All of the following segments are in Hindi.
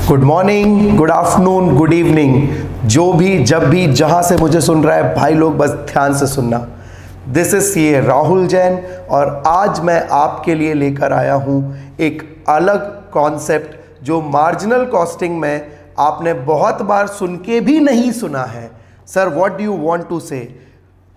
Good morning, good afternoon, good evening, जो भी जब भी जहां से मुझे सुन रहा है भाई लोग, बस ध्यान से सुनना। This is CA Rahul Jain और आज मैं आपके लिए लेकर आया हूं एक अलग कॉन्सेप्ट जो मार्जिनल कॉस्टिंग में आपने बहुत बार सुन के भी नहीं सुना है। Sir what do you want to say?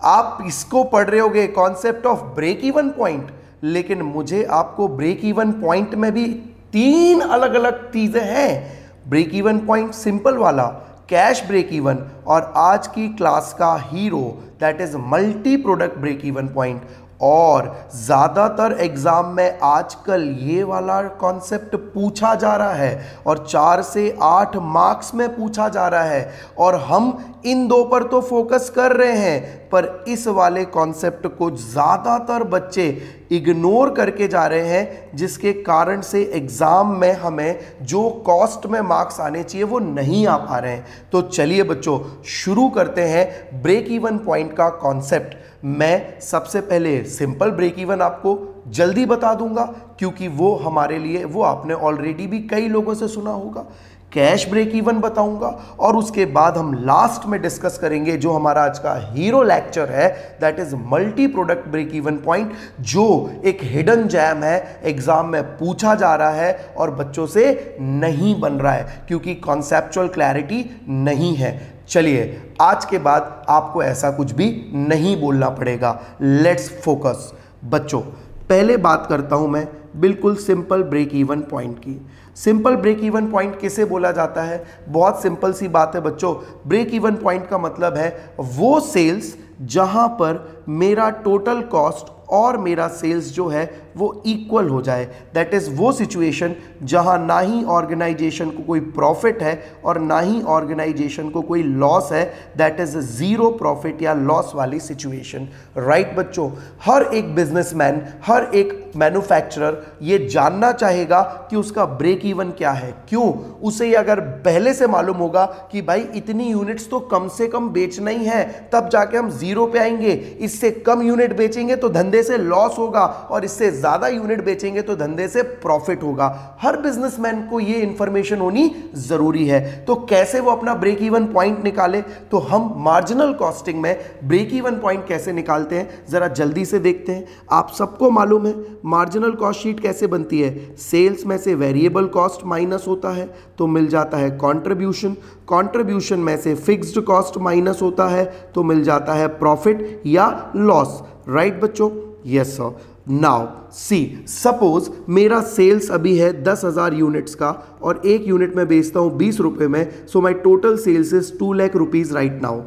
आप इसको पढ़ रहे होगे concept of break even point, लेकिन मुझे आपको ब्रेक इवन पॉइंट में भी तीन अलग अलग चीजें हैं। ब्रेक इवन पॉइंट सिंपल वाला, कैश ब्रेक इवन, और आज की क्लास का hero that is multi product break even point. और ज़्यादातर एग्जाम में आजकल ये वाला कॉन्सेप्ट पूछा जा रहा है और 4 से 8 मार्क्स में पूछा जा रहा है, और हम इन दो पर तो फोकस कर रहे हैं, पर इस वाले कॉन्सेप्ट को ज़्यादातर बच्चे इग्नोर करके जा रहे हैं, जिसके कारण से एग्ज़ाम में हमें जो कॉस्ट में मार्क्स आने चाहिए वो नहीं आ पा रहे हैं। तो चलिए बच्चों शुरू करते हैं ब्रेक इवन पॉइंट का कॉन्सेप्ट। मैं सबसे पहले सिंपल ब्रेक इवन आपको जल्दी बता दूंगा, क्योंकि वो हमारे लिए, वो आपने ऑलरेडी भी कई लोगों से सुना होगा। कैश ब्रेक इवन बताऊंगा और उसके बाद हम लास्ट में डिस्कस करेंगे जो हमारा आज का हीरो लेक्चर है, that is multi product break even point, जो एक हिडन जैम है, एग्जाम में पूछा जा रहा है और बच्चों से नहीं बन रहा है क्योंकि कॉन्सेप्चुअल क्लैरिटी नहीं है। चलिए आज के बाद आपको ऐसा कुछ भी नहीं बोलना पड़ेगा। लेट्स फोकस बच्चों। पहले बात करता हूं मैं बिल्कुल सिंपल ब्रेक इवन पॉइंट की। सिंपल ब्रेक इवन पॉइंट किसे बोला जाता है? बहुत सिंपल सी बात है बच्चों। ब्रेक इवन पॉइंट का मतलब है वो सेल्स जहां पर मेरा टोटल कॉस्ट और मेरा सेल्स जो है वो इक्वल हो जाए। दैट इज वो सिचुएशन जहां ना ही ऑर्गेनाइजेशन को कोई प्रॉफिट है और ना ही ऑर्गेनाइजेशन को कोई लॉस है। दैट इज जीरो प्रॉफिट या लॉस वाली सिचुएशन। राइट बच्चों, हर एक बिजनेसमैन, हर एक मैन्युफैक्चरर ये जानना चाहेगा कि उसका ब्रेक इवन क्या है। क्यों? उसे अगर पहले से मालूम होगा कि भाई इतनी यूनिट्स तो कम से कम बेचना ही है, तब जाके हम जीरो पे आएंगे। इससे कम यूनिट बेचेंगे तो धंधे से लॉस होगा और इससे ज्यादा यूनिट बेचेंगे तो धंधे से प्रॉफिट होगा। हर बिजनेसमैन को ये इंफॉर्मेशन होनी जरूरी है। तो कैसे वो अपना ब्रेक इवन पॉइंट निकाले? तो हम मार्जिनल कॉस्टिंग में ब्रेक इवन पॉइंट कैसे निकालते हैं जरा जल्दी से देखते हैं। आप सबको मालूम है मार्जिनल कॉस्ट शीट कैसे बनती है? सेल्स में से वेरिएबल कॉस्ट माइनस होता है तो मिल जाता है कंट्रीब्यूशन। कंट्रीब्यूशन में से फिक्स्ड कॉस्ट माइनस होता है तो मिल जाता है प्रॉफिट या लॉस। राइट बच्चों? Yes sir. Now see, suppose मेरा सेल्स अभी है 10,000 यूनिट्स का और एक यूनिट में बेचता हूं 20 रुपए में, so my total sales is 2 lakh rupees right now.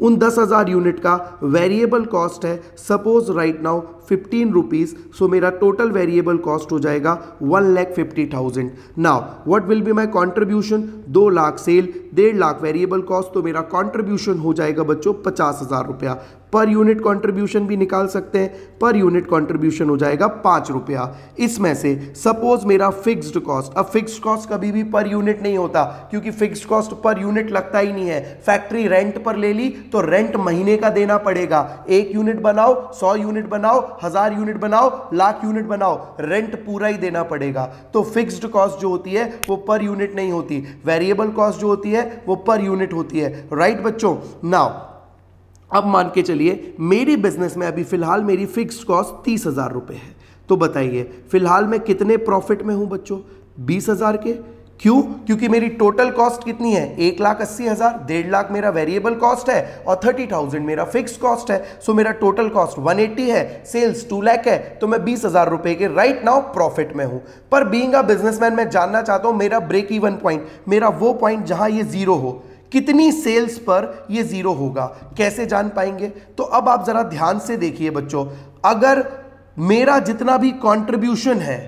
उन 10,000 यूनिट का वेरिएबल कॉस्ट है suppose right now 15 rupees, so मेरा टोटल वेरिएबल कॉस्ट हो जाएगा 1,50,000। Now what will be my contribution? 2 lakh sale, 1.5 lakh variable cost, तो मेरा कॉन्ट्रीब्यूशन हो जाएगा बच्चों 50,000 रुपया। पर यूनिट कंट्रीब्यूशन भी निकाल सकते हैं, पर यूनिट कंट्रीब्यूशन हो जाएगा 5 रुपया। इसमें से सपोज मेरा फिक्स्ड कॉस्ट, अब फिक्स्ड कॉस्ट कभी भी पर यूनिट नहीं होता क्योंकि फिक्स्ड कॉस्ट पर यूनिट लगता ही नहीं है। फैक्ट्री रेंट पर ले ली तो रेंट महीने का देना पड़ेगा। 1 यूनिट बनाओ, 100 यूनिट बनाओ, 1000 यूनिट बनाओ, लाख यूनिट बनाओ, रेंट पूरा ही देना पड़ेगा। तो फिक्स्ड कॉस्ट जो होती है वो पर यूनिट नहीं होती, वेरिएबल कॉस्ट जो होती है वो पर यूनिट होती है। राइट बच्चों? नाउ अब मान के चलिए मेरी बिजनेस में अभी फिलहाल मेरी फिक्स्ड कॉस्ट 30,000 रुपए है, तो बताइए फिलहाल मैं कितने प्रॉफिट में हूं बच्चों? 20,000 के। क्यों? क्योंकि मेरी टोटल कॉस्ट कितनी है? 1,80,000, 1.5 लाख मेरा वेरिएबल कॉस्ट है और 30,000 मेरा फिक्स्ड कॉस्ट है। सो मेरा टोटल कॉस्ट 180 है, सेल्स 2 लाख है, तो मैं 20,000 रुपए के राइट नाउ प्रॉफिट में हूं। पर बीइंग अ बिजनेसमैन मैं जानना चाहता हूं मेरा ब्रेक इवन पॉइंट, मेरा वो पॉइंट जहां ये जीरो हो, कितनी सेल्स पर ये जीरो होगा, कैसे जान पाएंगे? तो अब आप जरा ध्यान से देखिए बच्चों, अगर मेरा जितना भी कंट्रीब्यूशन है,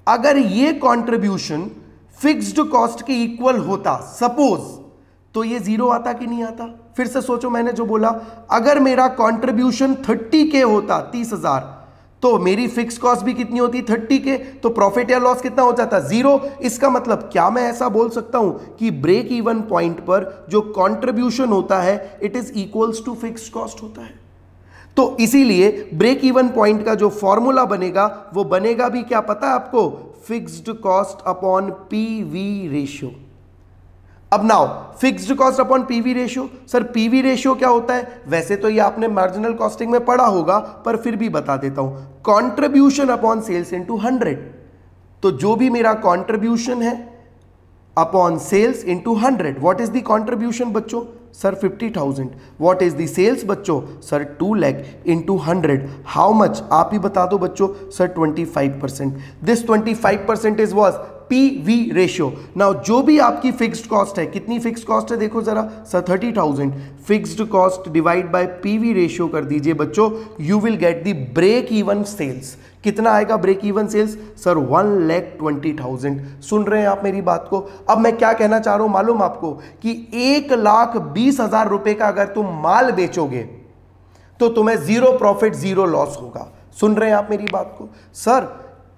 अगर ये कंट्रीब्यूशन फिक्स्ड कॉस्ट के इक्वल होता सपोज, तो ये जीरो आता कि नहीं आता? फिर से सोचो मैंने जो बोला, अगर मेरा कंट्रीब्यूशन 30K होता, 30,000, तो मेरी फिक्स कॉस्ट भी कितनी होती? 30K, तो प्रॉफिट या लॉस कितना हो जाता? जीरो। इसका मतलब क्या मैं ऐसा बोल सकता हूं कि ब्रेक इवन पॉइंट पर जो कंट्रीब्यूशन होता है it is equals to fixed cost होता है? तो इसीलिए ब्रेक इवन पॉइंट का जो फॉर्मूला बनेगा वो बनेगा भी क्या पता है आपको? Fixed cost upon PV ratio. अब now fixed cost upon PV ratio, sir PV ratio क्या होता है? वैसे तो ये आपने मार्जिनल कॉस्टिंग में पढ़ा होगा, पर फिर भी बता देता हूं, कंट्रीब्यूशन अपॉन सेल्स इनटू 100। तो जो भी मेरा कंट्रीब्यूशन है upon sales into 100, what is the contribution बच्चों? Sir 50,000। What is the sales बच्चों? Sir 2 lakh into 100, how much? आप ही बता दो बच्चों। Sir 25%। This 25% is was PV ratio. Now जो भी आपकी फिक्स्ड कॉस्ट है, कितनी फिक्स्ड कॉस्ट है देखो जरा, sir 30,000। Fixed cost divide by PV ratio कर दीजिए बच्चों, you will get the break even sales. कितना आएगा ब्रेक इवन सेल्स? सर 1,20,000। सुन रहे हैं आप मेरी बात को? अब मैं क्या कहना चाह रहा हूं मालूम आपको, कि 1,20,000 रुपए का अगर तुम माल बेचोगे तो तुम्हें जीरो प्रॉफिट जीरो लॉस होगा। सुन रहे हैं आप मेरी बात को? सर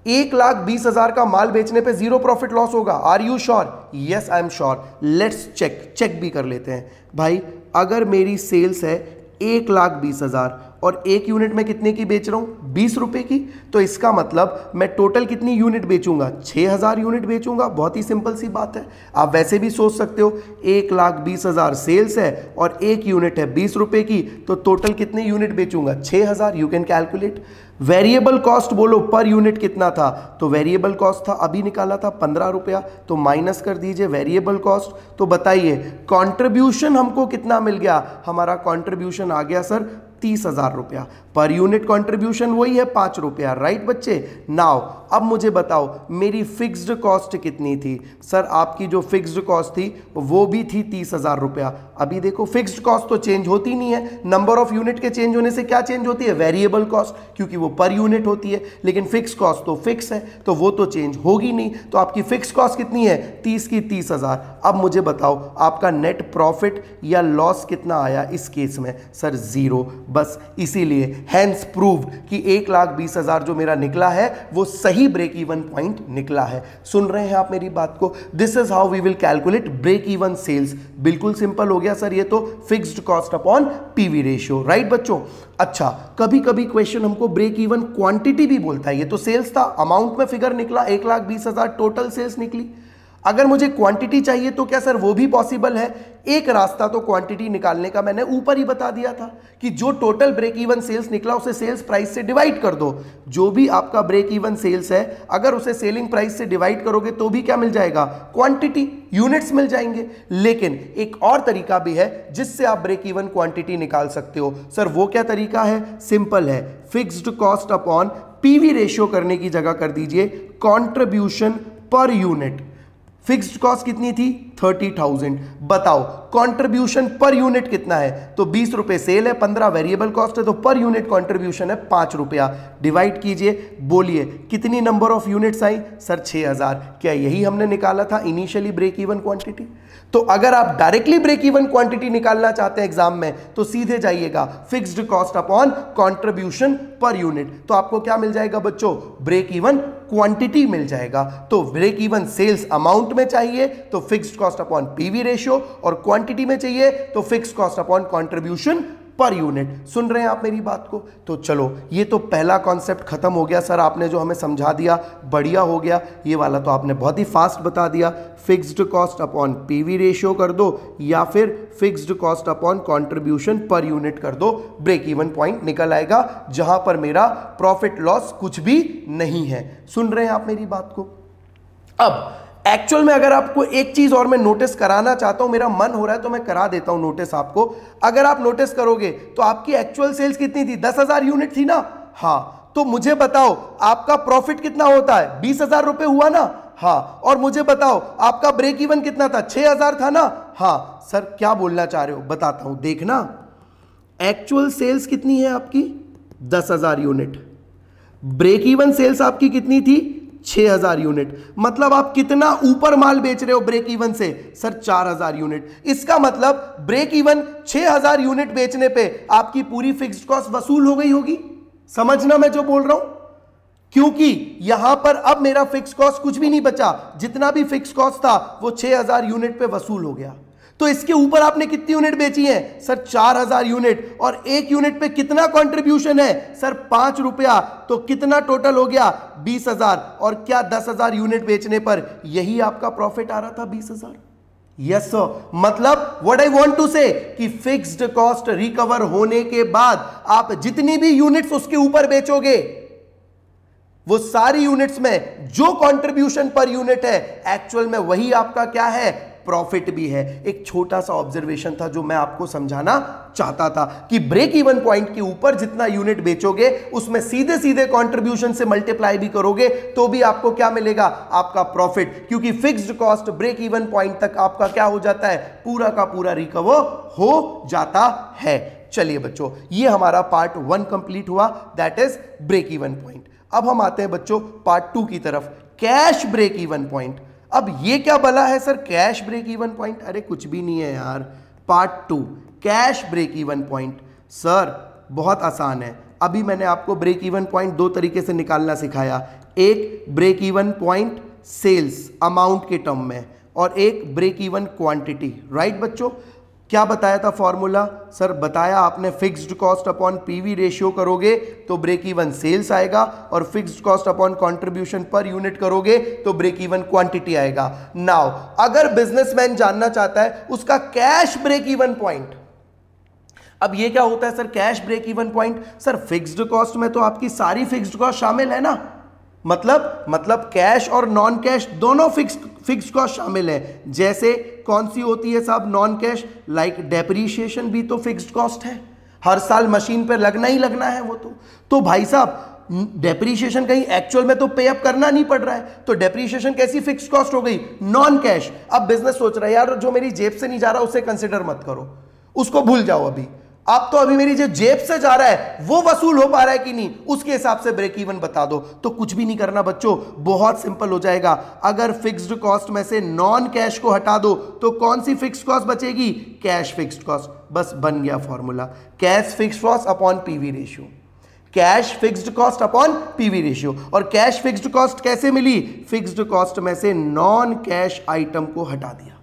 1,20,000 का माल बेचने पे जीरो प्रॉफिट लॉस होगा। Are you sure? Yes I am sure. Let's check भी कर लेते हैं भाई। अगर मेरी सेल्स है 1,20,000 और एक यूनिट में कितने की बेच रहा हूं? 20 रुपए की। तो इसका मतलब मैं टोटल कितनी यूनिट बेचूंगा? 6,000 यूनिट बेचूंगा। बहुत ही सिंपल सी बात है। आप वैसे भी सोच सकते हो, 1,20,000 सेल्स है और एक यूनिट है 20 रुपए की, तो टोटल कितने यूनिट बेचूंगा? 6,000। You can calculate. Variable cost बोलो पर यूनिट कितना था? तो वेरिएबल कॉस्ट था, अभी निकाला था 15 रुपया, तो माइनस कर दीजिए वेरिएबल कॉस्ट। तो बताइए कंट्रीब्यूशन हमको कितना मिल गया? हमारा कंट्रीब्यूशन आ गया सर 30,000 रुपया। पर यूनिट कंट्रीब्यूशन वही है 5 रुपया। राइट बच्चे? नाउ अब मुझे बताओ मेरी फिक्स्ड कॉस्ट कितनी थी? सर आपकी जो फिक्स्ड कॉस्ट थी वो भी थी 30,000 रुपया। अभी देखो फिक्स्ड कॉस्ट तो चेंज होती नहीं है, नंबर ऑफ यूनिट के चेंज होने से क्या चेंज होती है? वेरिएबल कॉस्ट, क्योंकि वो पर यूनिट होती है। लेकिन फिक्स कॉस्ट तो फिक्स है, तो वो तो चेंज होगी नहीं। तो आपकी फिक्स कॉस्ट कितनी है? 30 की 30,000। अब मुझे बताओ आपका नेट प्रॉफिट या लॉस कितना आया इस केस में? सर 0। बस इसीलिए हैंस प्रूव्ड कि 1,20,000 जो मेरा निकला है वो सही ब्रेक इवन पॉइंट निकला है। सुन रहे हैं आप मेरी बात को? This is how we will calculate break even sales. बिल्कुल सिंपल हो गया सर, ये तो fixed cost upon PV ratio. Right बच्चों? अच्छा, कभी कभी क्वेश्चन हमको ब्रेक इवन क्वांटिटी भी बोलता है। ये तो सेल्स था, अमाउंट में फिगर निकला 1,20,000 टोटल सेल्स निकली। अगर मुझे क्वांटिटी चाहिए तो क्या सर वो भी पॉसिबल है? एक रास्ता तो क्वांटिटी निकालने का मैंने ऊपर ही बता दिया था कि जो टोटल ब्रेक इवन सेल्स निकला उसे सेल्स प्राइस से डिवाइड कर दो। जो भी आपका ब्रेक इवन सेल्स है अगर उसे सेलिंग प्राइस से डिवाइड करोगे तो भी क्या मिल जाएगा? क्वांटिटी, यूनिट्स मिल जाएंगे। लेकिन एक और तरीका भी है जिससे आप ब्रेक इवन क्वांटिटी निकाल सकते हो। सर वो क्या तरीका है? सिंपल है, fixed cost upon PV ratio करने की जगह कर दीजिए contribution per unit. Fixed cost कितनी थी? 30,000। बताओ कंट्रीब्यूशन पर यूनिट कितना है? तो 20 रुपए सेल है, 15 वेरिएबल कॉस्ट है, तो पर यूनिट कंट्रीब्यूशन है 5 रुपया। डिवाइड कीजिए, बोलिए कितनी number of units I? Sir 6,000। क्या यही हमने निकाला था इनिशियली ब्रेक इवन क्वांटिटी? तो अगर आप डायरेक्टली ब्रेक इवन क्वांटिटी निकालना चाहते हैं एग्जाम में तो सीधे जाइएगा fixed cost upon contribution per unit. तो आपको क्या मिल जाएगा बच्चों? ब्रेक इवन क्वांटिटी मिल जाएगा। तो ब्रेक इवन सेल्स अमाउंट में चाहिए तो fixed cost upon PV ratio, और क्वांटिटी में चाहिए तो fixed cost upon contribution per unit. सुन रहे हैं आप मेरी बात को? तो चलो ये तो पहला कॉन्सेप्ट खत्म हो गया सर, आपने जो हमें समझा दिया बढ़िया हो गया। ये वाला तो आपने बहुत ही फास्ट बता दिया। Fixed cost upon PV ratio कर दो या फिर fixed cost upon contribution per unit कर दो, ब्रेक इवन पॉइंट निकल आएगा जहां पर मेरा प्रॉफिट लॉस कुछ भी नहीं है। सुन रहे हैं आप मेरी बात को? अब एक्चुअल में अगर आपको एक चीज और मैं नोटिस कराना चाहता हूं, मेरा मन हो रहा है तो मैं करा देता हूं नोटिस आपको। अगर आप नोटिस करोगे तो आपकी एक्चुअल सेल्स कितनी थी? 10,000 यूनिट थी ना? हाँ, तो मुझे बताओ आपका प्रॉफिट कितना होता है? 20,000 रुपए हुआ ना? हाँ, और मुझे बताओ आपका ब्रेक इवन कितना था? 6,000 था ना? हाँ सर, क्या बोलना चाह रहे हो? बताता हूं, देखना। एक्चुअल सेल्स कितनी है आपकी? 10,000 यूनिट। ब्रेक इवन सेल्स आपकी कितनी थी? 6,000 यूनिट। मतलब आप कितना ऊपर माल बेच रहे हो ब्रेक इवन से? Sir 4,000 unit. इसका मतलब ब्रेक इवन 6,000 यूनिट बेचने पे आपकी पूरी फिक्स्ड कॉस्ट वसूल हो गई होगी। समझना मैं जो बोल रहा हूं? क्योंकि यहां पर अब मेरा फिक्स कॉस्ट कुछ भी नहीं बचा, जितना भी फिक्स कॉस्ट था वो 6,000 यूनिट पे वसूल हो गया। तो इसके ऊपर आपने कितनी यूनिट बेची है सर? 4000 यूनिट। और एक यूनिट पे कितना कंट्रीब्यूशन है सर? 5 रुपया। तो कितना टोटल हो गया? 20,000। और क्या 10,000 यूनिट बेचने पर यही आपका प्रॉफिट आ रहा था? 20,000। Yes sir. मतलब व्हाट आई वांट टू से कि फिक्स्ड कॉस्ट रिकवर होने के बाद आप जितनी भी यूनिट्स उसके ऊपर बेचोगे, वो सारी यूनिट्स में जो कंट्रीब्यूशन पर यूनिट है एक्चुअल में वही आपका क्या है? प्रॉफिट भी है। एक छोटा सा ऑब्जर्वेशन था जो मैं आपको समझाना चाहता था कि ब्रेक इवन पॉइंट के ऊपर जितना यूनिट बेचोगे उसमें सीधे सीधे कंट्रीब्यूशन से मल्टीप्लाई भी करोगे तो भी आपको क्या मिलेगा? आपका प्रॉफिट। क्योंकि fixed cost break even point तक आपका क्या हो जाता है? पूरा का पूरा रिकवर हो जाता है। चलिए बच्चों, ये हमारा पार्ट 1 कंप्लीट हुआ, that is break even point. अब हम आते हैं बच्चों पार्ट 2 की तरफ, कैश ब्रेक इवन पॉइंट। अब ये क्या बला है sir cash break even point? अरे कुछ भी नहीं है यार। Part 2 cash break even point. Sir बहुत आसान है। अभी मैंने आपको ब्रेक इवन पॉइंट 2 तरीके से निकालना सिखाया। एक break even point sales amount के टर्म में और एक ब्रेक इवन क्वांटिटी। राइट बच्चों? क्या बताया था फॉर्मूला? सर बताया आपने fixed cost upon PV ratio करोगे तो ब्रेक इवन सेल्स आएगा और fixed cost upon contribution per unit करोगे तो ब्रेक इवन क्वांटिटी आएगा। नाउ अगर बिजनेसमैन जानना चाहता है उसका कैश ब्रेक इवन पॉइंट, अब ये क्या होता है sir cash break even point? Sir fixed cost में तो आपकी सारी फिक्स्ड कॉस्ट शामिल है ना, मतलब कैश और नॉन कैश दोनों फिक्स्ड कॉस्ट शामिल है। जैसे कौन सी होती है साहब नॉन कैश? लाइक डेप्रीशिएशन भी तो फिक्स्ड कॉस्ट है, हर साल मशीन पे लगना ही लगना है वो तो भाई साहब डेप्रीशिएशन कहीं एक्चुअल में तो पे अप करना नहीं पड़ रहा है, तो डेप्रीशिएशन कैसी फिक्स्ड कॉस्ट हो गई? Non cash. अब बिजनेस सोच रहा है यार जो मेरी जेब से नहीं जा रहा उसे कंसिडर मत करो, उसको भूल जाओ अभी, आप तो अभी मेरी जो जेब से जा रहा है वो वसूल हो पा रहा है कि नहीं उसके हिसाब से ब्रेक इवन बता दो। तो कुछ भी नहीं करना बच्चों, बहुत सिंपल हो जाएगा। अगर फिक्स्ड कॉस्ट में से नॉन कैश को हटा दो तो कौन सी फिक्स्ड कॉस्ट बचेगी? Cash fixed cost. बस बन गया formula, cash fixed cost upon PV ratio. Cash fixed cost upon PV ratio. और कैश फिक्स्ड कॉस्ट कैसे मिली? फिक्स्ड कॉस्ट में से नॉन कैश आइटम को हटा दिया।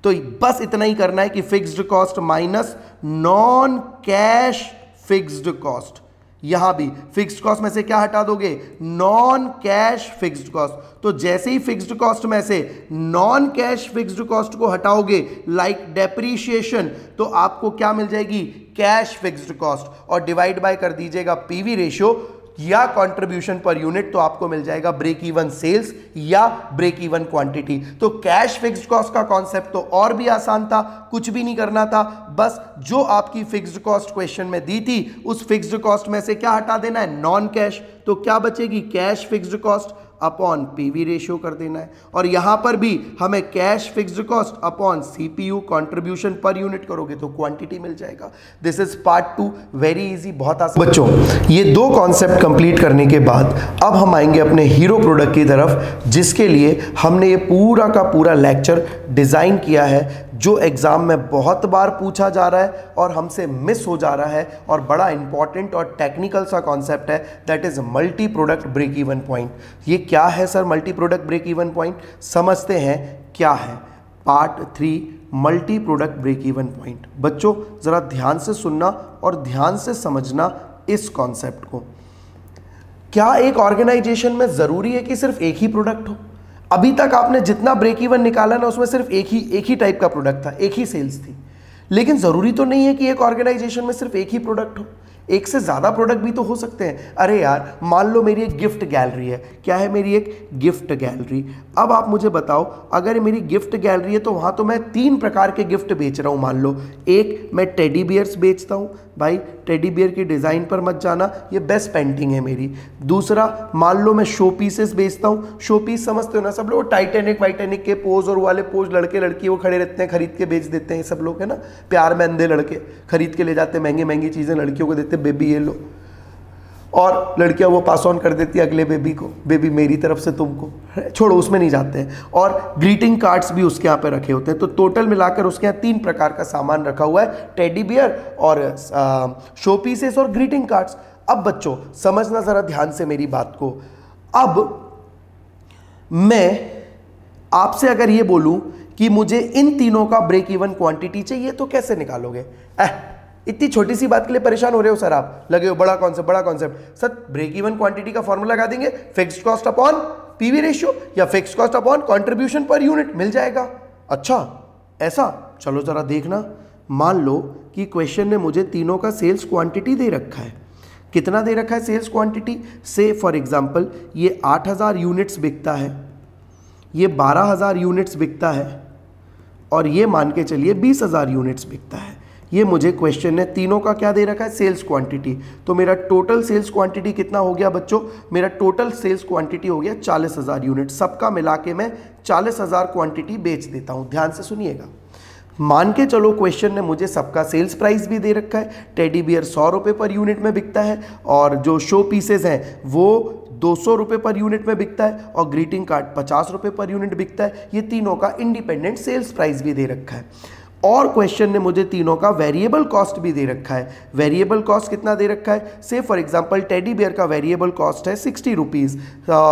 तो बस इतना ही करना है कि fixed cost minus non cash fixed cost. यहां भी फिक्स्ड कॉस्ट में से क्या हटा दोगे? Non cash fixed cost. तो जैसे ही फिक्स्ड कॉस्ट में से नॉन कैश फिक्स्ड कॉस्ट को हटाओगे लाइक डेप्रीशिएशन तो आपको क्या मिल जाएगी? Cash fixed cost. और डिवाइड बाय कर दीजिएगा पीवी रेशियो या कंट्रीब्यूशन पर यूनिट तो आपको मिल जाएगा ब्रेक इवन सेल्स या ब्रेक इवन क्वांटिटी। तो कैश फिक्स्ड कॉस्ट का कॉन्सेप्ट तो और भी आसान था, कुछ भी नहीं करना था, बस जो आपकी फिक्स्ड कॉस्ट क्वेश्चन में दी थी उस फिक्स्ड कॉस्ट में से क्या हटा देना है? Non cash. तो क्या बचेगी? Cash fixed cost upon PV ratio कर देना है। और यहां पर भी हमें cash fixed cost upon CPU contribution per unit करोगे तो क्वांटिटी मिल जाएगा। This is part 2, very easy, बहुत आसान। बच्चों ये 2 कॉन्सेप्ट कंप्लीट करने के बाद अब हम आएंगे अपने हीरो प्रोडक्ट की तरफ, जिसके लिए हमने ये पूरा का पूरा लेक्चर डिजाइन किया है जो एग्जाम में बहुत बार पूछा जा रहा है और हमसे मिस हो जा रहा है और बड़ा इंपॉर्टेंट और टेक्निकल सा कॉन्सेप्ट है, that is multi product break even point. ये क्या है sir multi product break even point? समझते हैं क्या है। Part 3 multi product break even point. बच्चों जरा ध्यान से सुनना और ध्यान से समझना इस कॉन्सेप्ट को। क्या एक ऑर्गेनाइजेशन में जरूरी है कि सिर्फ एक ही प्रोडक्ट हो? अभी तक आपने जितना ब्रेक इवन निकाला ना उसमें सिर्फ एक ही टाइप का प्रोडक्ट था, एक ही सेल्स थी। लेकिन जरूरी तो नहीं है कि एक ऑर्गेनाइजेशन में सिर्फ एक ही प्रोडक्ट हो, एक से ज़्यादा प्रोडक्ट भी तो हो सकते हैं। अरे यार मान लो मेरी एक गिफ्ट गैलरी है। क्या है मेरी एक गिफ्ट गैलरी? अब आप मुझे बताओ अगर मेरी गिफ्ट गैलरी है तो वहाँ तो मैं 3 प्रकार के गिफ्ट बेच रहा हूँ। मान लो एक मैं टेडी बियर्स बेचता हूँ, भाई टेडी बियर की डिज़ाइन पर मत जाना, ये बेस्ट पेंटिंग है मेरी। दूसरा मान लो मैं शो पीसेस बेचता हूँ। शो पीस समझते हो ना सब लोग, टाइटैनिक वाइटैनिक के पोज और वाले पोज लड़के लड़की वो खड़े रहते हैं, खरीद के बेच देते हैं सब लोग, है ना, प्यार में अंधे लड़के खरीद के ले जाते हैं, महंगी महंगी चीज़ें लड़कियों को देते, बेबी ये लो, और लड़कियां वो पास ऑन कर देती है अगले बेबी को, बेबी मेरी तरफ से तुमको, छोड़ो उसमें नहीं जाते हैं। और ग्रीटिंग कार्ड्स भी उसके यहाँ पे रखे होते हैं। तो टोटल मिलाकर उसके यहाँ 3 प्रकार का सामान रखा हुआ है, टेडी बियर और शो पीसेस और ग्रीटिंग कार्ड्स। अब बच्चों समझना जरा ध्यान से मेरी बात को। अब मैं आपसे अगर ये बोलूं कि मुझे इन तीनों का ब्रेक इवन क्वांटिटी चाहिए तो कैसे निकालोगे? इतनी छोटी सी बात के लिए परेशान हो रहे हो सर, आप लगे हो बड़ा concept. Sir break even quantity का फॉर्मूला लगा देंगे, fixed cost upon PV ratio या fixed cost upon contribution per unit, मिल जाएगा। अच्छा ऐसा, चलो जरा देखना। मान लो कि क्वेश्चन ने मुझे तीनों का सेल्स क्वांटिटी दे रखा है। कितना दे रखा है सेल्स क्वांटिटी? से फॉर एग्जांपल ये 8000 यूनिट्स बिकता है, ये 12000 यूनिट्स बिकता है और ये मान के चलिए 20000 यूनिट्स बिकता है। ये मुझे क्वेश्चन ने तीनों का क्या दे रखा है? Sales quantity. तो मेरा टोटल सेल्स क्वांटिटी कितना हो गया बच्चों? मेरा टोटल सेल्स क्वांटिटी हो गया 40000 यूनिट। सबका मिला के मैं 40000 क्वांटिटी बेच देता हूं। ध्यान से सुनिएगा, मान के चलो क्वेश्चन ने मुझे सबका सेल्स प्राइस भी दे रखा है। टेडी बियर 100 रुपये पर यूनिट में बिकता है और जो शो पीसेस हैं वो 200 रुपये पर यूनिट में बिकता है और ग्रीटिंग कार्ड 50 रुपये पर यूनिट बिकता है। ये तीनों का इंडिपेंडेंट सेल्स प्राइस भी दे रखा है और क्वेश्चन ने मुझे तीनों का वेरिएबल कॉस्ट भी दे रखा है। वेरिएबल कॉस्ट कितना दे रखा है? से फॉर एग्जांपल टेडी बियर का वेरिएबल कॉस्ट है 60 रुपीज़,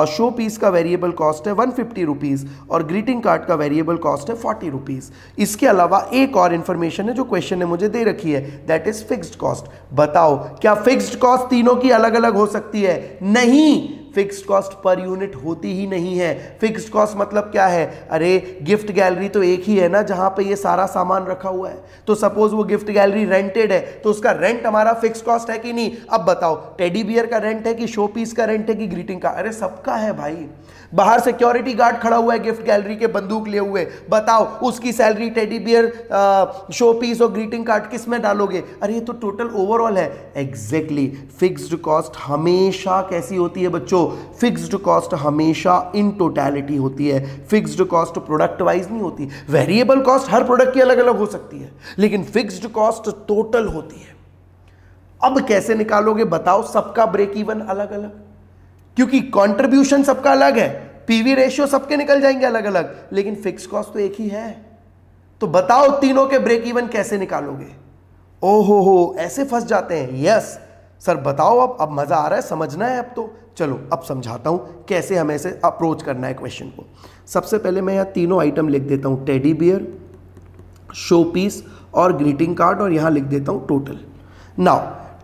शो पीस का वेरिएबल कॉस्ट है 150 रुपीज़ और ग्रीटिंग कार्ड का वेरिएबल कॉस्ट है 40 रुपीज़। इसके अलावा एक और इन्फॉर्मेशन है जो क्वेश्चन ने मुझे दे रखी है, दैट इज फिक्स्ड कॉस्ट। बताओ क्या फिक्स्ड कॉस्ट तीनों की अलग अलग हो सकती है? नहीं, फिक्स्ड कॉस्ट पर यूनिट होती ही नहीं है। फिक्स्ड कॉस्ट मतलब क्या है? अरे गिफ्ट गैलरी तो एक ही है ना जहां पे ये सारा सामान रखा हुआ है। तो सपोज वो गिफ्ट गैलरी रेंटेड है तो उसका रेंट हमारा फिक्स्ड कॉस्ट है कि नहीं? अब बताओ टेडी बियर का रेंट है कि शो पीस का रेंट है कि ग्रीटिंग का? अरे सबका है भाई। बाहर सिक्योरिटी गार्ड खड़ा हुआ है गिफ्ट गैलरी के बंदूक लिए हुए, बताओ उसकी salary teddy bear, show piece और ग्रीटिंग कार्ड किस में डालोगे? अरे ये तो टोटल ओवरऑल है। एग्जैक्टली, फिक्स्ड कॉस्ट हमेशा कैसी होती है बच्चों? फिक्स्ड कॉस्ट हमेशा इन टोटैलिटी होती है। फिक्स्ड कॉस्ट प्रोडक्ट वाइज नहीं होती। वेरिएबल कॉस्ट हर प्रोडक्ट की अलग अलग हो सकती है लेकिन फिक्स्ड कॉस्ट टोटल होती है। अब कैसे निकालोगे बताओ? सबका ब्रेक इवन अलग अलग, क्योंकि कंट्रीब्यूशन सबका अलग है, पीवी रेशियो सबके निकल जाएंगे अलग अलग, लेकिन फिक्स कॉस्ट तो एक ही है। तो बताओ तीनों के ब्रेक इवन कैसे निकालोगे? ओहो ऐसे फंस जाते हैं। यस सर बताओ, अब मजा आ रहा है, समझना है अब तो। चलो अब समझाता हूं कैसे हमें इसे अप्रोच करना है क्वेश्चन को। सबसे पहले मैं यहां तीनों आइटम लिख देता हूं, टेडी बियर, शो पीस और ग्रीटिंग कार्ड, और यहां लिख देता हूं total. Now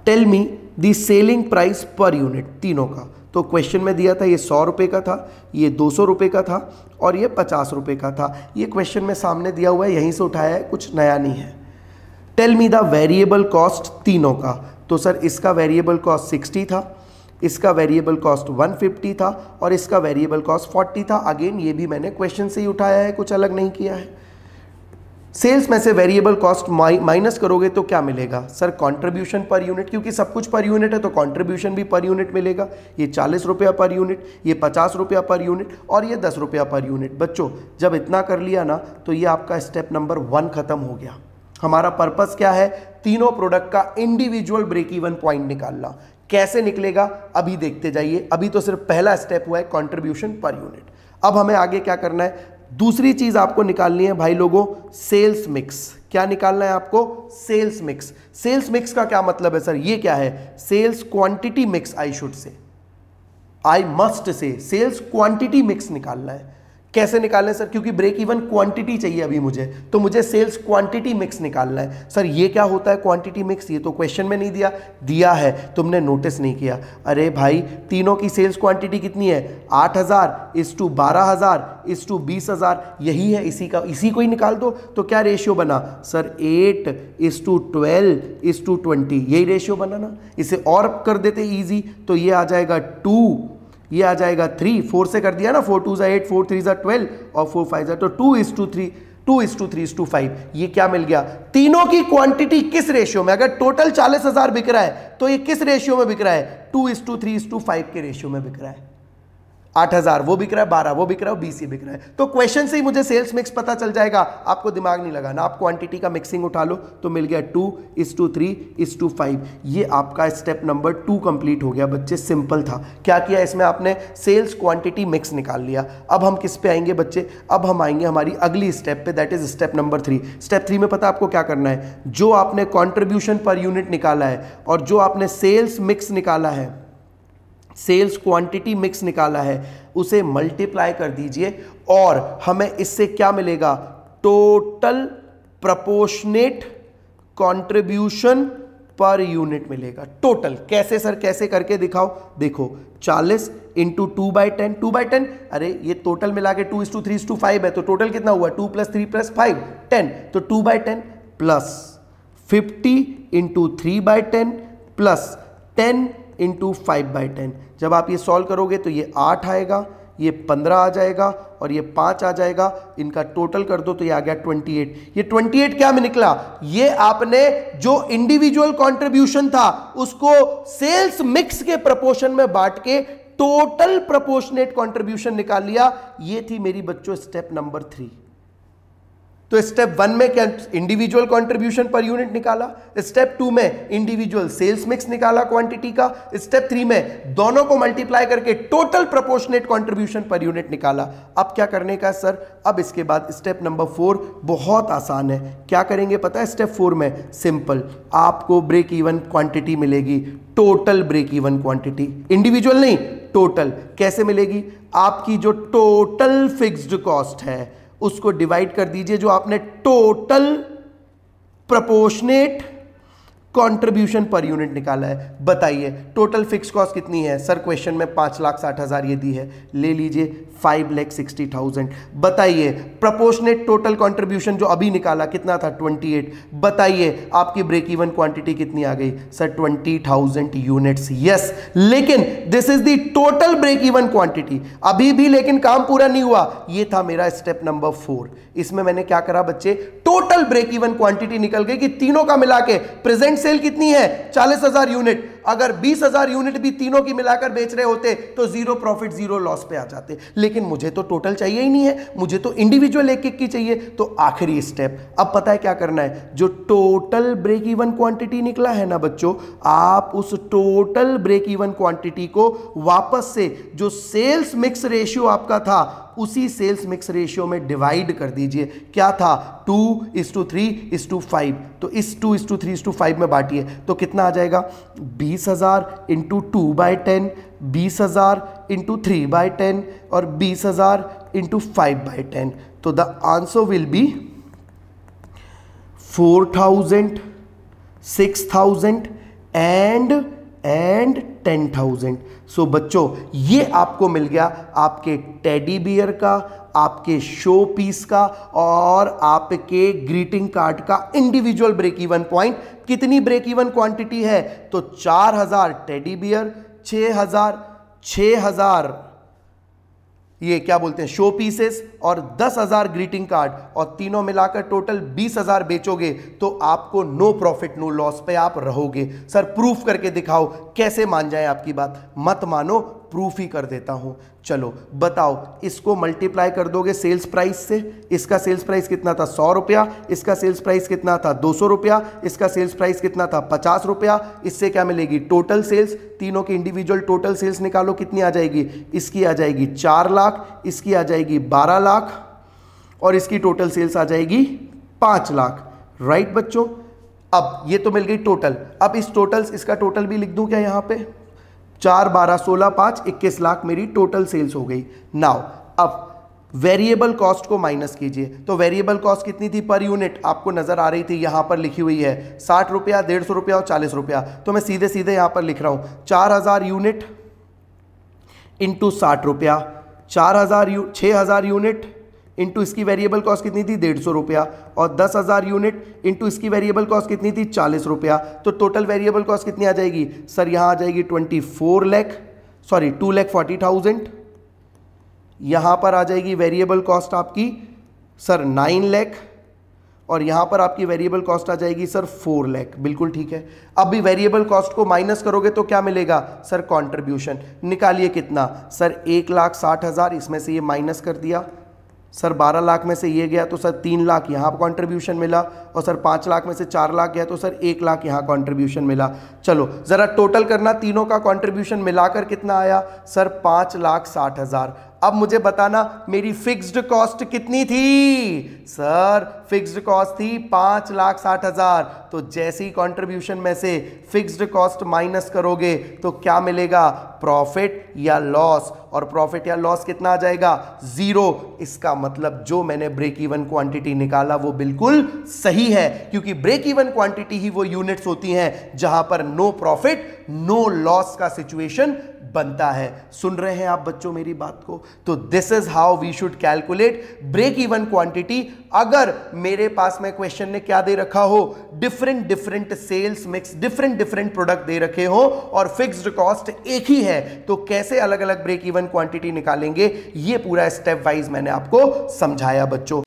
tell me the selling price per unit तीनों का। तो क्वेश्चन में दिया था ये 100 रुपये का था, ये 200 रुपये का था और ये 50 रुपये का था। ये क्वेश्चन में सामने दिया हुआ है, यहीं से उठाया है, कुछ नया नहीं है। Tell me the variable cost तीनों का। तो सर इसका वेरिएबल कॉस्ट 60 था, इसका वेरिएबल कॉस्ट 150 था और इसका वेरिएबल कॉस्ट 40 था। अगेन ये भी मैंने क्वेश्चन से ही उठाया है, कुछ अलग नहीं किया है। सेल्स में से वेरिएबल कॉस्ट माइनस करोगे तो क्या मिलेगा? सर कंट्रीब्यूशन पर यूनिट, क्योंकि सब कुछ पर यूनिट है तो कंट्रीब्यूशन भी पर यूनिट मिलेगा। ये 40 रुपया पर यूनिट, ये 50 रुपया पर यूनिट और ये 10 रुपया पर यूनिट। बच्चों जब इतना कर लिया ना तो ये आपका स्टेप नंबर 1 खत्म हो गया। हमारा पर्पस क्या है? तीनों प्रोडक्ट का इंडिविजुअल ब्रेक इवन पॉइंट निकालना। कैसे निकलेगा अभी देखते जाइए। अभी तो सिर्फ पहला स्टेप हुआ है कंट्रीब्यूशन पर यूनिट। अब हमें आगे क्या करना है? दूसरी चीज आपको निकालनी है भाई लोगों, सेल्स मिक्स। क्या निकालना है आपको? Sales mix. सेल्स मिक्स का क्या मतलब है सर? ये क्या है? Sales quantity mix. I should say, I must say sales quantity mix निकालना है। कैसे निकालना है सर? क्योंकि ब्रेक इवन क्वांटिटी चाहिए अभी मुझे, तो मुझे सेल्स क्वांटिटी मिक्स निकालना है। सर ये क्या होता है क्वांटिटी मिक्स? ये तो क्वेश्चन में नहीं दिया है, तुमने नोटिस नहीं किया। अरे भाई तीनों की सेल्स क्वांटिटी कितनी है? 8000 इस टू 12000 इस टू 20000, यही है। इसी को ही निकाल दो। तो क्या रेशियो बना सर? 8 इस टू 12 इस टू 20, यही रेशियो बना ना। इसे और कर देते ईजी, तो ये आ जाएगा 2, ये आ जाएगा 3, 4 से कर दिया ना, 4 2 8, 4 3 12 और 4 5, तो 2:3, 2:3:5। ये क्या मिल गया? तीनों की क्वांटिटी किस रेशियो में? अगर टोटल 40,000 बिक रहा है तो ये किस रेशियो में बिक रहा है? 2:3:5 के रेशियो में बिक रहा है। 8000 वो बिक रहा है, 12 वो बिक रहा है, 20 ये बिक रहा है। तो क्वेश्चन से ही मुझे सेल्स मिक्स पता चल जाएगा, आपको दिमाग नहीं लगाना। आप क्वांटिटी का मिक्सिंग उठा लो तो मिल गया 2:3:5। ये आपका स्टेप नंबर 2 कंप्लीट हो गया बच्चे। सिंपल था। क्या किया इसमें आपने? सेल्स क्वांटिटी मिक्स निकाल लिया। अब हम किस पे आएंगे बच्चे? अब हम आएंगे हमारी अगली स्टेप पे, that is step number 3। Step 3 में पता आपको क्या करना है? जो आपने कॉन्ट्रीब्यूशन पर यूनिट निकाला है और जो आपने सेल्स मिक्स निकाला है, सेल्स क्वांटिटी मिक्स निकाला है उसे मल्टीप्लाई कर दीजिए और हमें इससे क्या मिलेगा, total proportionate contribution per unit मिलेगा। टोटल कैसे सर, कैसे करके दिखाओ, देखो 40 इंटू 2/10, 2/10, अरे ये टोटल मिला के 2:3:5 है तो टोटल कितना हुआ 2 + 3 + 5 10, तो 2/10 प्लस 50 इंटू 3/10 प्लस 10 इंटू 5/10। जब आप ये सॉल्व करोगे तो ये 8 आएगा, ये 15 आ जाएगा और ये 5 आ जाएगा, इनका टोटल कर दो तो ये आ गया 28। ये 28 क्या में निकला, ये आपने जो इंडिविजुअल कंट्रीब्यूशन था उसको सेल्स मिक्स के प्रोपोर्शन में बांट के टोटल प्रोपोर्शनेट कंट्रीब्यूशन निकाल लिया। ये थी मेरी बच्चों स्टेप नंबर 3। तो स्टेप 1 में क्या इंडिविजुअल कंट्रीब्यूशन पर यूनिट निकाला, स्टेप 2 में इंडिविजुअल सेल्स मिक्स निकाला क्वांटिटी का, स्टेप 3 में दोनों को मल्टीप्लाई करके total proportionate contribution per unit निकाला। अब क्या करने का सर, अब इसके बाद स्टेप नंबर 4 बहुत आसान है। क्या करेंगे पता है, स्टेप 4 में सिंपल आपको ब्रेक इवन क्वांटिटी मिलेगी, total break even quantity, individual नहीं टोटल। कैसे मिलेगी, आपकी जो टोटल फिक्स्ड कॉस्ट है उसको डिवाइड कर दीजिए जो आपने total proportionate contribution per unit निकाला है। बताइए टोटल फिक्स कॉस्ट कितनी है सर, क्वेश्चन में 5,60,000 ये दी है, ले लीजिए 5,60,000। बताइए प्रोपोर्शनेट टोटल कंट्रीब्यूशन जो अभी निकाला कितना था 28। बताइए आपकी ब्रेक इवन क्वांटिटी कितनी आ गई सर 20,000 यूनिट्स। यस, लेकिन this is the total break even quantity अभी भी, लेकिन काम पूरा नहीं हुआ। ये था मेरा स्टेप नंबर 4। इसमें मैंने क्या करा बच्चे, टोटल ब्रेक इवन क्वांटिटी निकल गई कि तीनों का मिला के प्रेजेंट सेल कितनी है 40,000 यूनिट। अगर 20,000 यूनिट भी तीनों की मिलाकर बेच रहे होते तो जीरो प्रॉफिट जीरो लॉस पे आ जाते, लेकिन मुझे तो टोटल चाहिए ही नहीं है, मुझे तो इंडिविजुअल एक एक की चाहिए। तो आखिरी स्टेप, अब पता है क्या करना है, जो टोटल ब्रेक इवन क्वांटिटी निकला है ना बच्चों, आप उस टोटल ब्रेक इवन क्वांटिटी को वापस से जो सेल्स मिक्स रेशियो आपका था उसी सेल्स मिक्स रेशियो में डिवाइड कर दीजिए। क्या था 2:3:5, तो इस 2:3:5 में बांटिए तो कितना आ जाएगा 20,000 इंटू 2/10, 20,000 इंटू 3/10 और 20,000 इंटू 5/10। तो the answer will be 4,000, 6,000 and 10,000। सो बच्चों ये आपको मिल गया आपके टेडी बियर का, आपके शो पीस का और आपके ग्रीटिंग कार्ड का इंडिविजुअल ब्रेक इवन पॉइंट। कितनी ब्रेक इवन क्वांटिटी है तो 4,000 टेडी बियर, 6,000 ये क्या बोलते हैं शो पीसेस और 10,000 ग्रीटिंग कार्ड, और तीनों मिलाकर टोटल 20,000 बेचोगे तो आपको नो प्रॉफिट नो लॉस पे आप रहोगे। सर प्रूफ करके दिखाओ, कैसे मान जाए आपकी बात, मत मानो प्रूफ ही कर देता हूं। चलो बताओ, इसको मल्टीप्लाई कर दोगे सेल्स प्राइस से, इसका सेल्स प्राइस कितना था 100 रुपया, इसका सेल्स प्राइस कितना था 200 रुपया, इसका सेल्स प्राइस कितना था 50 रुपया। इससे क्या मिलेगी टोटल सेल्स, तीनों की इंडिविजुअल टोटल सेल्स निकालो कितनी आ जाएगी, इसकी आ जाएगी 4 लाख, इसकी आ जाएगी 12 लाख और इसकी टोटल सेल्स आ जाएगी 5 लाख। राइट बच्चों, अब ये तो मिल गई टोटल। अब इस टोटल, इसका टोटल भी लिख दूं क्या यहाँ पे, 4, 12, 16, 5, 21 लाख मेरी टोटल सेल्स हो गई। नाउ अब वेरिएबल कॉस्ट को माइनस कीजिए, तो वेरिएबल कॉस्ट कितनी थी पर यूनिट, आपको नजर आ रही थी यहां पर लिखी हुई है 60 रुपया, 150 रुपया और 40 रुपया। तो मैं सीधे सीधे यहां पर लिख रहा हूं 4,000 यूनिट इंटू 60 रुपया, 6,000 यूनिट इंटू इसकी वेरिएबल कॉस्ट कितनी थी 150 रुपया, और 10,000 यूनिट इंटू इसकी वेरिएबल कॉस्ट कितनी थी 40 रुपया। तो टोटल वेरिएबल कॉस्ट कितनी आ जाएगी सर, यहां आ जाएगी 2,40,000। यहां पर आ जाएगी वेरिएबल कॉस्ट आपकी सर 9 लाख, और यहां पर आपकी वेरिएबल कॉस्ट आ जाएगी सर 4 लाख। बिल्कुल ठीक है। अब भी वेरिएबल कॉस्ट को माइनस करोगे तो क्या मिलेगा सर, कंट्रीब्यूशन। निकालिए कितना सर 1,60,000, इसमें से ये माइनस कर दिया सर, 12 लाख में से ये गया तो सर 3 लाख यहाँ कंट्रीब्यूशन मिला, और सर 5 लाख में से 4 लाख गया तो सर 1 लाख यहाँ कंट्रीब्यूशन मिला। चलो ज़रा टोटल करना, तीनों का कंट्रीब्यूशन मिलाकर कितना आया सर 5,60,000। अब मुझे बताना मेरी फिक्स्ड कॉस्ट कितनी थी? सर फिक्स्ड कॉस्ट थी 5,60,000। तो जैसे ही कंट्रीब्यूशन में से फिक्स्ड कॉस्ट माइनस करोगे तो क्या मिलेगा? प्रॉफिट या लॉस। और प्रॉफिट या लॉस कितना आ जाएगा? 0। इसका मतलब जो मैंने ब्रेक इवन क्वांटिटी निकाला वो बिल्कुल सही है, क्योंकि ब्रेक इवन क्वांटिटी ही वो यूनिट्स होती हैं जहां पर नो प्रॉफिट नो लॉस का सिचुएशन बनता है। सुन रहे हैं आप बच्चों मेरी बात को? तो this is how we should calculate break even quantity. अगर मेरे पास में क्वेश्चन ने क्या दे रखा हो, different sales mix, different product दे रखे हो और फिक्स्ड कॉस्ट एक ही है, तो कैसे अलग अलग ब्रेक इवन क्वांटिटी निकालेंगे, ये पूरा स्टेप वाइज मैंने आपको समझाया बच्चों।